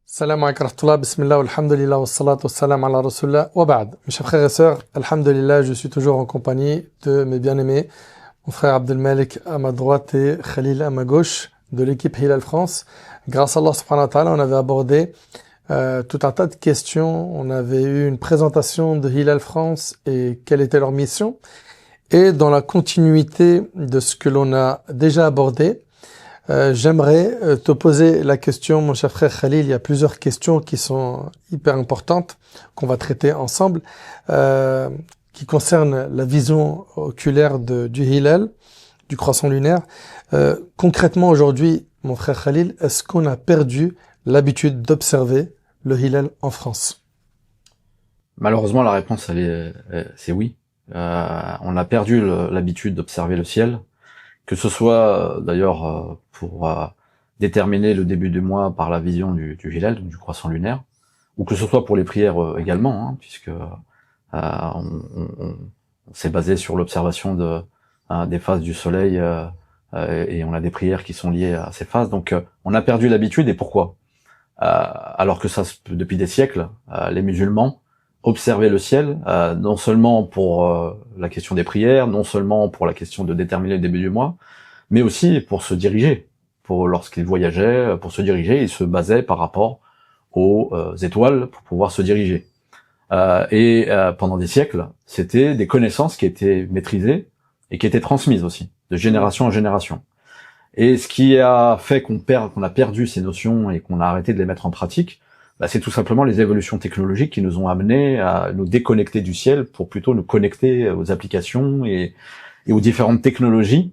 Salam alaikum wa rahmatullah, bismillah, alhamdulillah, wa salatu wa salam ala rasulullah, wa ba'd. Mes chers frères et sœurs, alhamdulillah, je suis toujours en compagnie de mes bien-aimés, mon frère Abdelmalek à ma droite et Khalil à ma gauche, de l'équipe Hilal France. Grâce à Allah subhanahu wa ta'ala, on avait abordé tout un tas de questions, on avait eu une présentation de Hilal France et quelle était leur mission. Et dans la continuité de ce que l'on a déjà abordé, j'aimerais te poser la question, mon cher frère Khalil. Il y a plusieurs questions qui sont hyper importantes qu'on va traiter ensemble, qui concernent la vision oculaire du Hilal, du croissant lunaire. Concrètement aujourd'hui, mon frère Khalil, est-ce qu'on a perdu l'habitude d'observer le Hilal en France? Malheureusement, la réponse, c'est oui. On a perdu l'habitude d'observer le ciel, que ce soit d'ailleurs pour déterminer le début du mois par la vision du Hilal, donc du croissant lunaire, ou que ce soit pour les prières également, hein, puisque on s'est basé sur l'observation des phases du soleil et on a des prières qui sont liées à ces phases. Donc on a perdu l'habitude, et pourquoi? Alors que ça, depuis des siècles, les musulmans observer le ciel, non seulement pour la question des prières, non seulement pour la question de déterminer le début du mois, mais aussi pour se diriger. Lorsqu'ils voyageaient, pour se diriger, ils se basaient par rapport aux étoiles pour pouvoir se diriger. Pendant des siècles, c'était des connaissances qui étaient maîtrisées et qui étaient transmises aussi, de génération en génération. Et ce qui a fait qu'on a perdu ces notions et qu'on a arrêté de les mettre en pratique, c'est tout simplement les évolutions technologiques qui nous ont amenés à nous déconnecter du ciel pour plutôt nous connecter aux applications et aux différentes technologies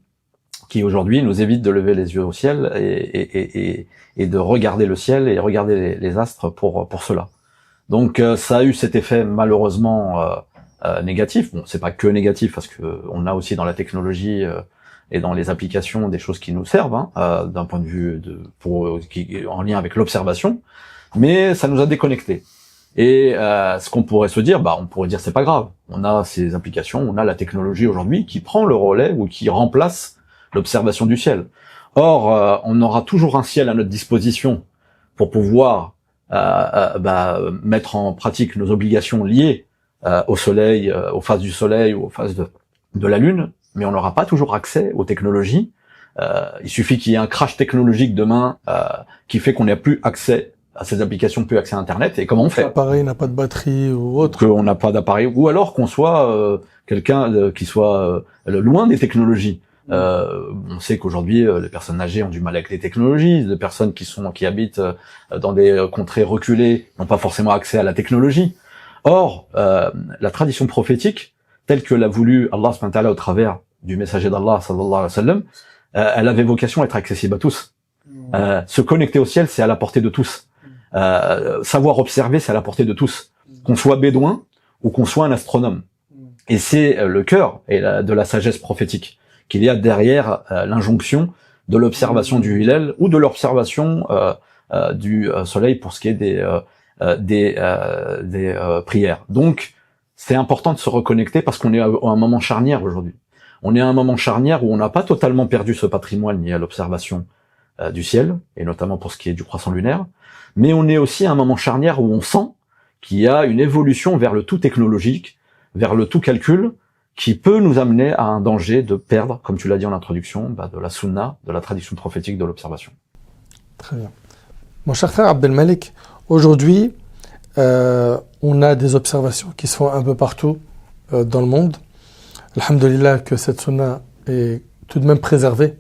qui aujourd'hui nous évitent de lever les yeux au ciel et de regarder le ciel et regarder les astres pour cela. Donc ça a eu cet effet malheureusement négatif. Bon, c'est pas que négatif parce que on a aussi dans la technologie et dans les applications des choses qui nous servent, hein, d'un point de vue en lien avec l'observation. Mais ça nous a déconnectés. Et ce qu'on pourrait se dire, on pourrait dire c'est pas grave. On a ces applications, on a la technologie aujourd'hui qui prend le relais ou qui remplace l'observation du ciel. Or, on aura toujours un ciel à notre disposition pour pouvoir mettre en pratique nos obligations liées au soleil, aux phases du soleil ou aux phases de la lune, mais on n'aura pas toujours accès aux technologies. Il suffit qu'il y ait un crash technologique demain qui fait qu'on n'ait plus accès à ces applications, plus accès à Internet, et comment on fait? L'appareil n'a pas de batterie ou autre. Qu'on n'a pas d'appareil, ou alors qu'on soit quelqu'un qui soit loin des technologies. On sait qu'aujourd'hui, les personnes âgées ont du mal avec les technologies, les personnes qui habitent dans des contrées reculées n'ont pas forcément accès à la technologie. Or, la tradition prophétique, telle que l'a voulu Allah subhanahu wa ta'ala au travers du messager d'Allah sallallahu alayhi wa sallam, elle avait vocation à être accessible à tous. Se connecter au ciel, c'est à la portée de tous. Savoir observer, c'est à la portée de tous, qu'on soit bédouin ou qu'on soit un astronome. Et c'est le cœur de la sagesse prophétique qu'il y a derrière l'injonction de l'observation du Hilal ou de l'observation du soleil pour ce qui est des prières. Donc, c'est important de se reconnecter parce qu'on est à un moment charnière aujourd'hui. On est à un moment charnière où on n'a pas totalement perdu ce patrimoine lié à l'observation du ciel, et notamment pour ce qui est du croissant lunaire, mais on est aussi à un moment charnière où on sent qu'il y a une évolution vers le tout technologique, vers le tout calcul, qui peut nous amener à un danger de perdre, comme tu l'as dit en introduction, de la sunna, de la tradition prophétique de l'observation. Très bien. Mon cher frère Abdelmalek, aujourd'hui, on a des observations qui se font un peu partout dans le monde. Alhamdulillah que cette sunna est tout de même préservée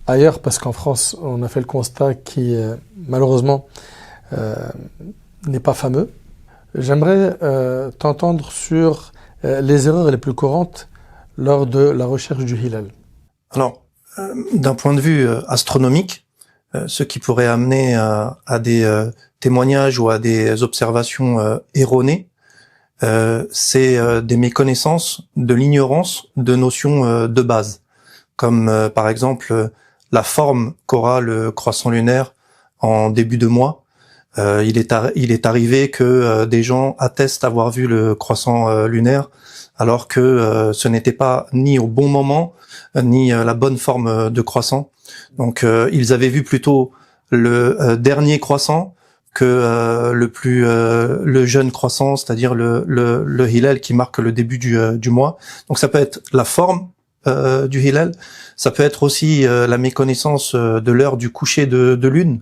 ailleurs, parce qu'en France, on a fait le constat qui, malheureusement, n'est pas fameux. J'aimerais t'entendre sur les erreurs les plus courantes lors de la recherche du Hilal. Alors, d'un point de vue astronomique, ce qui pourrait amener à des témoignages ou à des observations erronées, c'est des méconnaissances, de l'ignorance de notions de base, comme par exemple la forme qu'aura le croissant lunaire en début de mois. Il est arrivé que des gens attestent avoir vu le croissant lunaire alors que ce n'était pas ni au bon moment ni la bonne forme de croissant. Donc ils avaient vu plutôt le dernier croissant que le jeune croissant, c'est-à-dire le hilal qui marque le début du mois. Donc ça peut être la forme du hilal, ça peut être aussi la méconnaissance de l'heure du coucher de lune,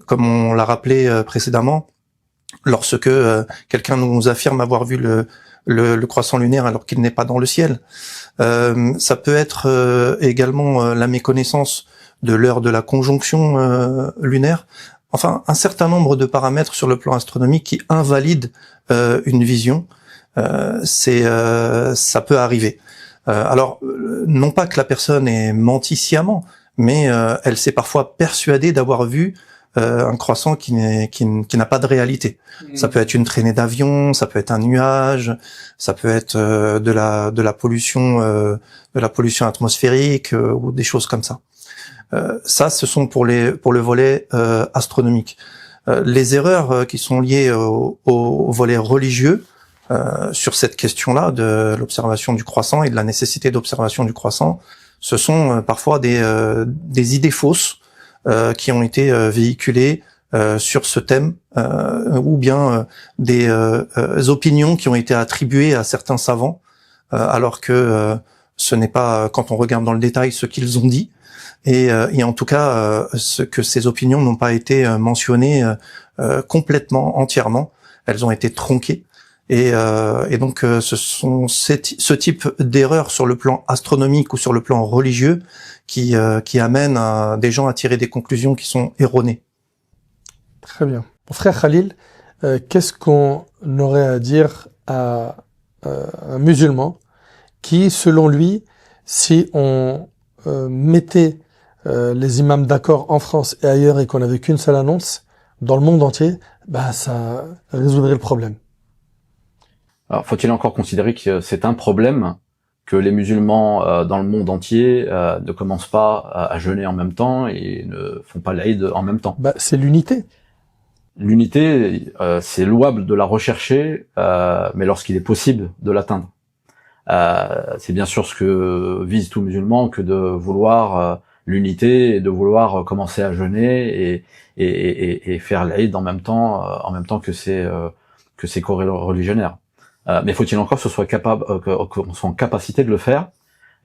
comme on l'a rappelé précédemment, lorsque quelqu'un nous affirme avoir vu le croissant lunaire alors qu'il n'est pas dans le ciel. Ça peut être également la méconnaissance de l'heure de la conjonction lunaire. Enfin, un certain nombre de paramètres sur le plan astronomique qui invalident une vision. Ça peut arriver. Alors, non pas que la personne ait menti sciemment, mais elle s'est parfois persuadée d'avoir vu un croissant qui n'a pas de réalité. Ça peut être une traînée d'avion, ça peut être un nuage, ça peut être de la pollution atmosphérique ou des choses comme ça. Ça, ce sont pour le volet astronomique. Les erreurs qui sont liées au volet religieux sur cette question-là de l'observation du croissant et de la nécessité d'observation du croissant, ce sont parfois des idées fausses qui ont été véhiculées sur ce thème, ou bien des opinions qui ont été attribuées à certains savants, alors que ce n'est pas, quand on regarde dans le détail, ce qu'ils ont dit. Et en tout cas, que ces opinions n'ont pas été mentionnées complètement, entièrement. Elles ont été tronquées. Et donc, ce sont ce type d'erreurs sur le plan astronomique ou sur le plan religieux qui amènent des gens à tirer des conclusions qui sont erronées. Très bien. Mon frère Khalil, qu'est-ce qu'on aurait à dire à un musulman qui, selon lui, si on mettait les imams d'accord en France et ailleurs et qu'on n'avait qu'une seule annonce dans le monde entier, bah ça résoudrait le problème. Alors, faut-il encore considérer que c'est un problème que les musulmans dans le monde entier ne commencent pas à jeûner en même temps et ne font pas l'Aïd en même temps? Bah, c'est l'unité. L'unité, c'est louable de la rechercher, mais lorsqu'il est possible de l'atteindre. C'est bien sûr ce que vise tout musulman que de vouloir l'unité et de vouloir commencer à jeûner et faire l'Aïd en même temps que ses coreligionnaires. Mais faut-il encore qu'on soit en capacité de le faire?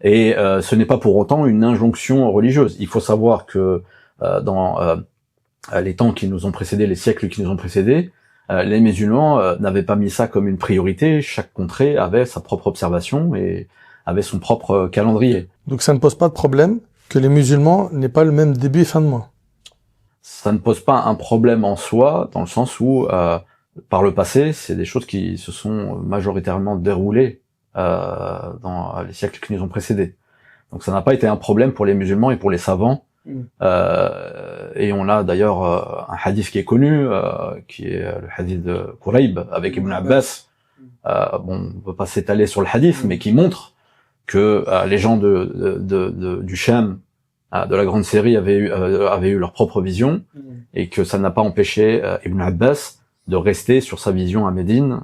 Et ce n'est pas pour autant une injonction religieuse. Il faut savoir que dans les temps qui nous ont précédés, les siècles qui nous ont précédés, les musulmans n'avaient pas mis ça comme une priorité. Chaque contrée avait sa propre observation et avait son propre calendrier. Donc ça ne pose pas de problème que les musulmans n'aient pas le même début et fin de mois? Ça ne pose pas un problème en soi, dans le sens où par le passé, c'est des choses qui se sont majoritairement déroulées dans les siècles qui nous ont précédés. Donc ça n'a pas été un problème pour les musulmans et pour les savants. Et on a d'ailleurs un hadith qui est connu, qui est le hadith de Quraib avec Ibn Abbas. Bon, on peut pas s'étaler sur le hadith, mais qui montre que les gens du Sham, de la grande série, avaient eu leur propre vision, et que ça n'a pas empêché Ibn Abbas de rester sur sa vision à Médine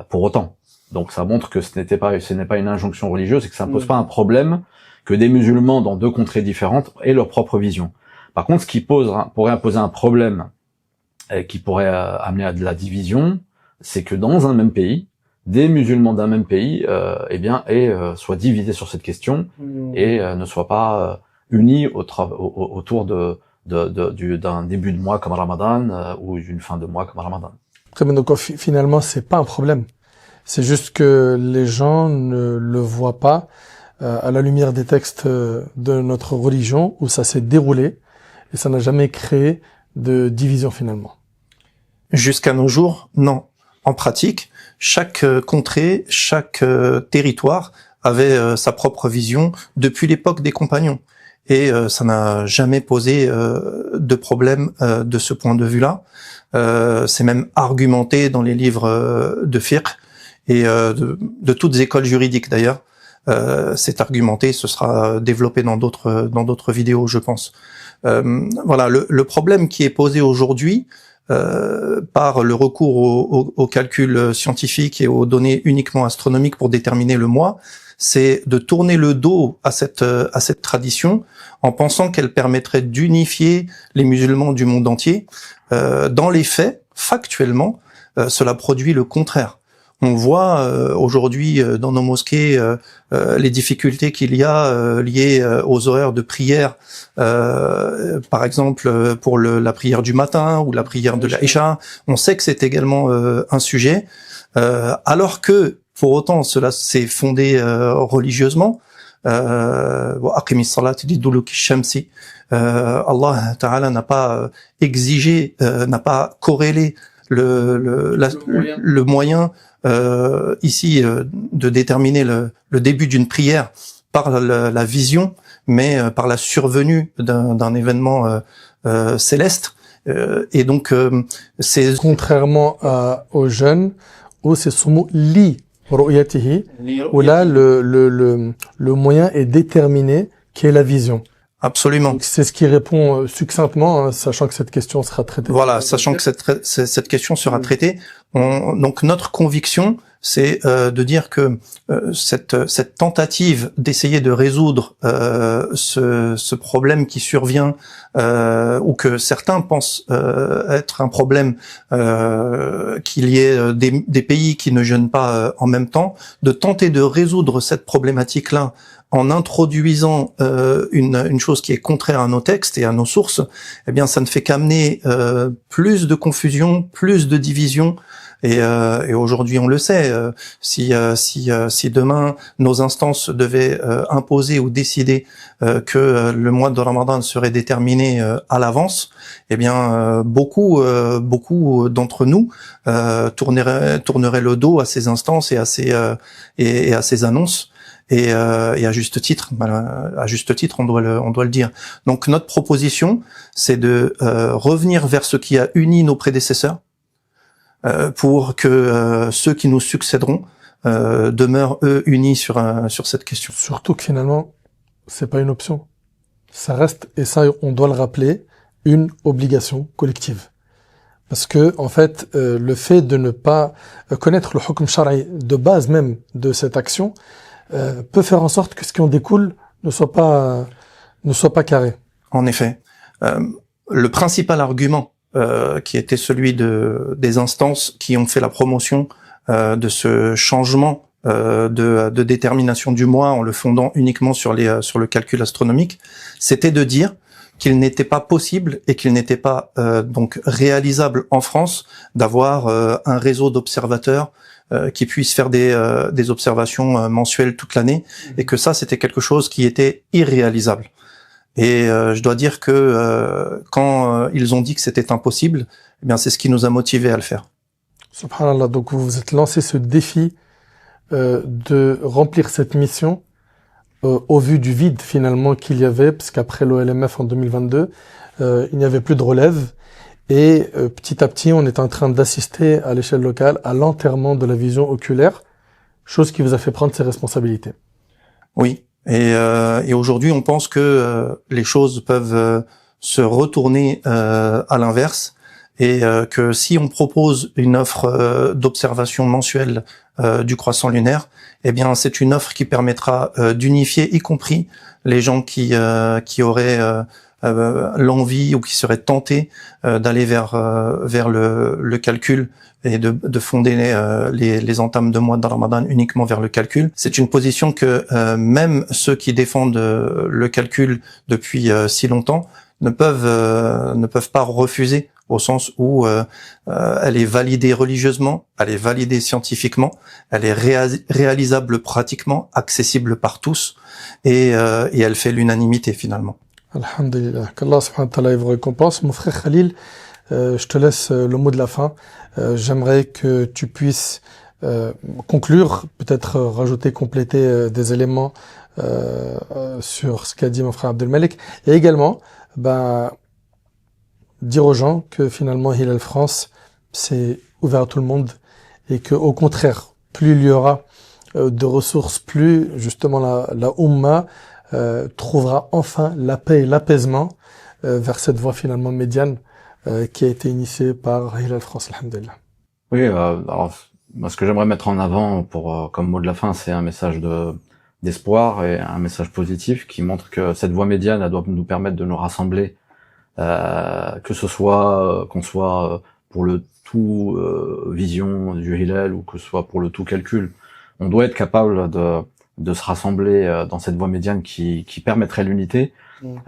pour autant. Donc ça montre que ce n'est pas une injonction religieuse et que ça ne pose pas un problème que des musulmans dans deux contrées différentes aient leur propre vision. Par contre, ce qui pourrait poser un problème qui pourrait amener à de la division, c'est que dans un même pays, des musulmans d'un même pays soient divisés sur cette question et ne soient pas unis autour d'un début de mois comme Ramadan ou d'une fin de mois comme Ramadan. Très bien, donc finalement c'est pas un problème. C'est juste que les gens ne le voient pas à la lumière des textes de notre religion où ça s'est déroulé et ça n'a jamais créé de division finalement. Jusqu'à nos jours, non. En pratique, chaque contrée, chaque territoire avait sa propre vision depuis l'époque des compagnons. Et ça n'a jamais posé de problème de ce point de vue-là. C'est même argumenté dans les livres de fiqh et de toutes écoles juridiques d'ailleurs. C'est argumenté, ce sera développé dans d'autres vidéos, je pense. Voilà, le problème qui est posé aujourd'hui par le recours au calcul scientifique et aux données uniquement astronomiques pour déterminer le mois, c'est de tourner le dos à cette tradition en pensant qu'elle permettrait d'unifier les musulmans du monde entier. Dans les faits, factuellement, cela produit le contraire. On voit aujourd'hui dans nos mosquées les difficultés qu'il y a liées aux horaires de prière, par exemple pour la prière du matin ou la prière de l'Aïcha. On sait que c'est également un sujet, alors que pour autant cela s'est fondé religieusement. Aqimis salat liduluki shamsi. Allah Ta'ala n'a pas exigé, n'a pas corrélé le moyen ici de déterminer le début d'une prière par la vision, mais par la survenue d'un événement céleste. Et donc c'est contrairement aux jeunes où c'est sumu li ru'yatihi, où là le moyen est déterminé, qui est la vision. Absolument. Donc c'est ce qui répond succinctement, hein, sachant que cette question sera traitée. Voilà, sachant que cette question sera traitée. Donc notre conviction, c'est de dire que cette tentative d'essayer de résoudre ce problème qui survient, ou que certains pensent être un problème, qu'il y ait des pays qui ne jeûnent pas en même temps, de tenter de résoudre cette problématique-là en introduisant une chose qui est contraire à nos textes et à nos sources, eh bien ça ne fait qu'amener plus de confusion, plus de division. Et aujourd'hui on le sait, si demain nos instances devaient imposer ou décider que le mois de Ramadan serait déterminé à l'avance, eh bien beaucoup d'entre nous tourneraient le dos à ces instances et à ces annonces. Et à juste titre, on doit le dire. Donc notre proposition, c'est de revenir vers ce qui a uni nos prédécesseurs, pour que ceux qui nous succéderont demeurent eux unis sur cette question. Surtout que finalement, c'est pas une option. Ça reste, et ça on doit le rappeler, une obligation collective. Parce que en fait, le fait de ne pas connaître le hukm shar'i de base même de cette action peut faire en sorte que ce qui en découle ne soit pas carré. En effet, le principal argument qui était celui des instances qui ont fait la promotion de ce changement de détermination du mois en le fondant uniquement sur le calcul astronomique, c'était de dire qu'il n'était pas possible et qu'il n'était pas donc réalisable en France d'avoir un réseau d'observateurs qui puissent faire des observations mensuelles toute l'année, et que ça c'était quelque chose qui était irréalisable. Et je dois dire que quand ils ont dit que c'était impossible, eh bien c'est ce qui nous a motivés à le faire. Subhanallah, donc vous vous êtes lancé ce défi de remplir cette mission au vu du vide finalement qu'il y avait, parce qu'après l'OLMF en 2022, il n'y avait plus de relève. Et petit à petit, on est en train d'assister à l'échelle locale à l'enterrement de la vision oculaire, chose qui vous a fait prendre ses responsabilités. Oui, et aujourd'hui, on pense que les choses peuvent se retourner à l'inverse, et que si on propose une offre d'observation mensuelle du croissant lunaire, eh bien c'est une offre qui permettra d'unifier, y compris les gens qui auraient l'envie ou qui seraient tentés d'aller vers le calcul et de fonder les entames de mois de Ramadan uniquement vers le calcul. C'est une position que même ceux qui défendent le calcul depuis si longtemps ne peuvent pas refuser, au sens où elle est validée religieusement, elle est validée scientifiquement, elle est réalisable pratiquement, accessible par tous, et elle fait l'unanimité finalement. Alhamdulillah, qu'Allah subhanahu wa ta'ala vous récompense. Mon frère Khalil, je te laisse le mot de la fin. J'aimerais que tu puisses conclure, peut-être rajouter, compléter des éléments sur ce qu'a dit mon frère Abdelmalek, et également dire aux gens que finalement Hilal France c'est ouvert à tout le monde, et que au contraire, plus il y aura de ressources, plus justement la Ummah trouvera enfin la paix et l'apaisement vers cette voie finalement médiane qui a été initiée par Hilal France, alhamdulillah. Oui, alors ce que j'aimerais mettre en avant comme mot de la fin, c'est un message d'espoir et un message positif qui montre que cette voie médiane, elle doit nous permettre de nous rassembler, que ce soit qu'on soit pour le tout vision du Hilal ou que ce soit pour le tout calcul. On doit être capable de se rassembler dans cette voie médiane qui permettrait l'unité. Comme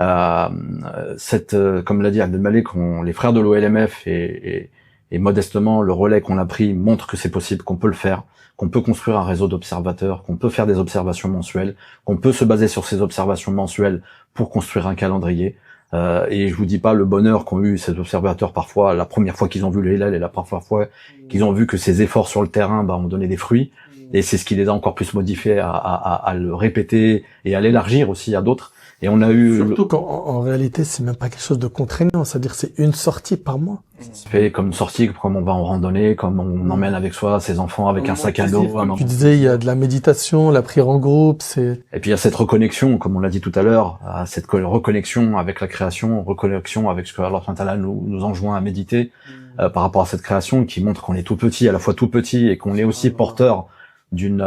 l'a dit Abdelmalek, les frères de l'OLMF et modestement le relais qu'on a pris montre que c'est possible, qu'on peut le faire, qu'on peut construire un réseau d'observateurs, qu'on peut faire des observations mensuelles, qu'on peut se baser sur ces observations mensuelles pour construire un calendrier. Et je vous dis pas le bonheur qu'ont eu ces observateurs parfois la première fois qu'ils ont vu le Hilal et la première fois qu'ils ont vu que ces efforts sur le terrain ont donné des fruits. Et c'est ce qui les a encore plus modifiés à le répéter et à l'élargir aussi à d'autres. Et on a eu... Surtout qu'en réalité, c'est même pas quelque chose de contraignant. C'est-à-dire c'est une sortie par mois. C'est fait comme une sortie, comme on va en randonnée, comme on emmène avec soi ses enfants avec un sac à dos. Tu disais, il y a de la méditation, la prière en groupe, c'est... Et puis il y a cette reconnexion, comme on l'a dit tout à l'heure, cette reconnexion avec la création, reconnexion avec ce que Allah SWT nous enjoint à méditer par rapport à cette création qui montre qu'on est tout petit, à la fois tout petit et qu'on est aussi porteur d'une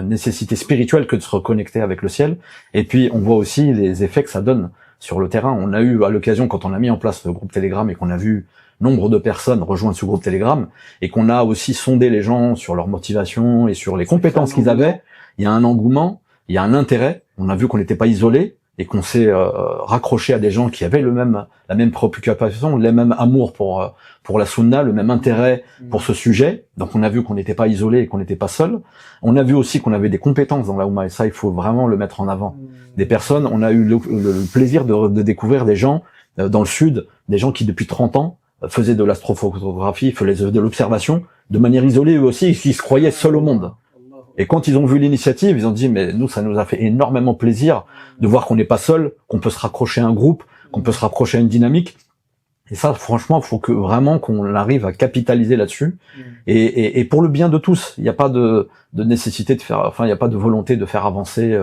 nécessité spirituelle que de se reconnecter avec le ciel. Et puis on voit aussi les effets que ça donne sur le terrain. On a eu à l'occasion, quand on a mis en place le groupe Telegram et qu'on a vu nombre de personnes rejoindre ce groupe Telegram et qu'on a aussi sondé les gens sur leur motivation et sur les compétences qu'ils avaient, il y a un engouement, il y a un intérêt. On a vu qu'on n'était pas isolé et qu'on s'est raccroché à des gens qui avaient la même préoccupation, le même amour pour la sunna, le même intérêt pour ce sujet. Donc on a vu qu'on n'était pas isolé et qu'on n'était pas seul. On a vu aussi qu'on avait des compétences dans la Oumma et ça il faut vraiment le mettre en avant. Des personnes, on a eu le plaisir de découvrir des gens dans le sud, des gens qui depuis 30 ans faisaient de l'astrophotographie, faisaient de l'observation de manière isolée eux aussi, ils se croyaient seuls au monde. Et quand ils ont vu l'initiative, ils ont dit mais nous ça nous a fait énormément plaisir de voir qu'on n'est pas seul, qu'on peut se raccrocher à un groupe, qu'on peut se raccrocher à une dynamique. Et ça franchement, faut que vraiment qu'on arrive à capitaliser là-dessus. Et pour le bien de tous, il n'y a pas de nécessité de faire, enfin il n'y a pas de volonté de faire avancer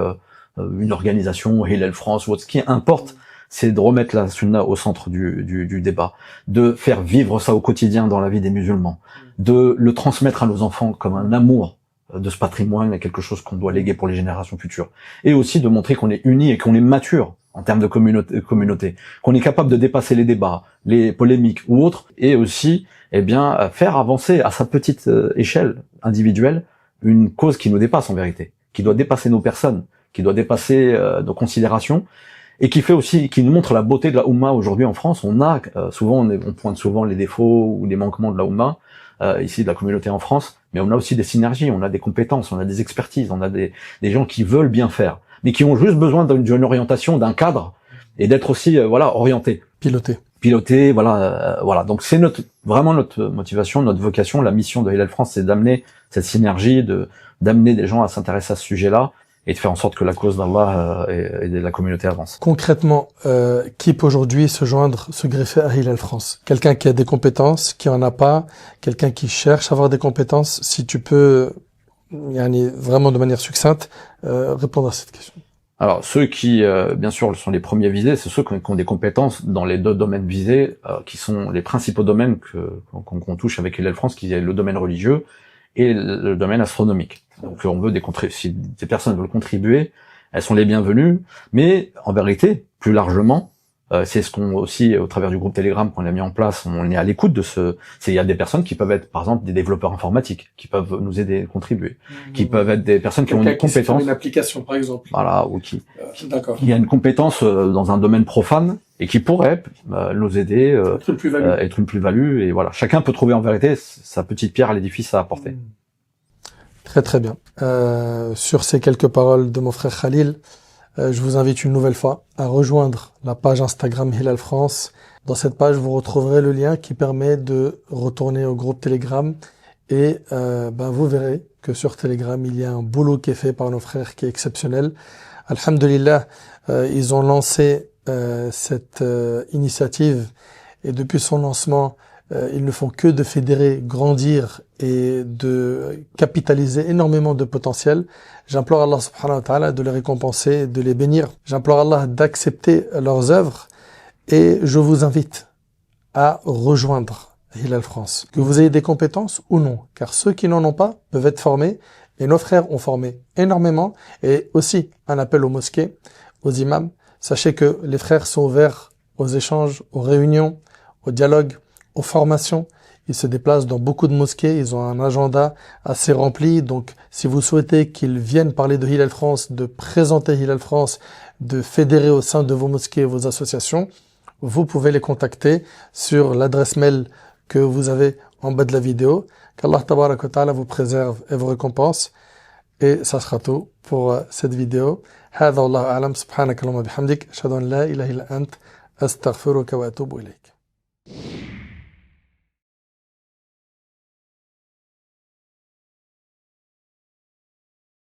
une organisation, Hilal France ou autre. Ce qui importe, c'est de remettre la sunna au centre du débat, de faire vivre ça au quotidien dans la vie des musulmans, de le transmettre à nos enfants comme un amour de ce patrimoine, quelque chose qu'on doit léguer pour les générations futures. Et aussi de montrer qu'on est unis et qu'on est mature en termes de communauté, qu'on est capable de dépasser les débats, les polémiques ou autres, et aussi, faire avancer à sa petite échelle individuelle une cause qui nous dépasse en vérité, qui doit dépasser nos personnes, qui doit dépasser nos considérations, et qui fait aussi, qui nous montre la beauté de la Oumma aujourd'hui en France. On a souvent, on pointe souvent les défauts ou les manquements de la Oumma, ici de la communauté en France, mais on a aussi des synergies, on a des compétences, on a des expertises, on a des gens qui veulent bien faire, mais qui ont juste besoin d'une orientation, d'un cadre, et d'être aussi orientés. Piloté, voilà. Donc c'est vraiment notre motivation, notre vocation, la mission de Hilal France, c'est d'amener cette synergie, d'amener des gens à s'intéresser à ce sujet-là, et de faire en sorte que la cause d'Allah et de la communauté avance. Concrètement, qui peut aujourd'hui se greffer à Hilal France? Quelqu'un qui a des compétences, qui en a pas, quelqu'un qui cherche à avoir des compétences. Si tu peux, vraiment de manière succincte, répondre à cette question. Alors ceux qui, bien sûr, sont les premiers visés, c'est ceux qui ont des compétences dans les deux domaines visés, qui sont les principaux domaines qu'on touche avec Hilal France, qui est le domaine religieux et le domaine astronomique. Donc on veut si des personnes veulent contribuer, elles sont les bienvenues, mais en vérité, plus largement, c'est ce qu'on aussi, au travers du groupe Telegram qu'on a mis en place, on est à l'écoute de il y a des personnes qui peuvent être, par exemple, des développeurs informatiques, qui peuvent nous aider à contribuer, qui peuvent être des personnes qui ont une compétence. Une application, par exemple. Voilà, ou D'accord. qui a une compétence dans un domaine profane, et qui pourrait nous aider, être une plus-value, et voilà. Chacun peut trouver en vérité sa petite pierre à l'édifice à apporter. Très très bien. Sur ces quelques paroles de mon frère Khalil, je vous invite une nouvelle fois à rejoindre la page Instagram Hilal France. Dans cette page, vous retrouverez le lien qui permet de retourner au groupe Telegram, et vous verrez que sur Telegram, il y a un boulot qui est fait par nos frères qui est exceptionnel. Alhamdulillah, ils ont lancé cette initiative, et depuis son lancement, ils ne font que de fédérer, grandir et de capitaliser énormément de potentiel. J'implore Allah subhanahu wa ta'ala de les récompenser, de les bénir. J'implore Allah d'accepter leurs œuvres, et je vous invite à rejoindre Hilal France. Que vous ayez des compétences ou non, car ceux qui n'en ont pas peuvent être formés, Et nos frères ont formé énormément. Et aussi, un appel aux mosquées, aux imams. Sachez que les frères sont ouverts aux échanges, aux réunions, au dialogue, aux formations. Ils se déplacent dans beaucoup de mosquées. Ils ont un agenda assez rempli. Donc, si vous souhaitez qu'ils viennent parler de Hilal France, de présenter Hilal France, de fédérer au sein de vos mosquées et vos associations, vous pouvez les contacter sur l'adresse mail que vous avez en bas de la vidéo. Qu'Allah Tabarak wa Ta'ala vous préserve et vous récompense. Et ça sera tout pour cette vidéo. هذا والله أعلم سبحانك اللهم وبحمدك أشهد أن لا إله إلا أنت أستغفرك وأتوب إليك.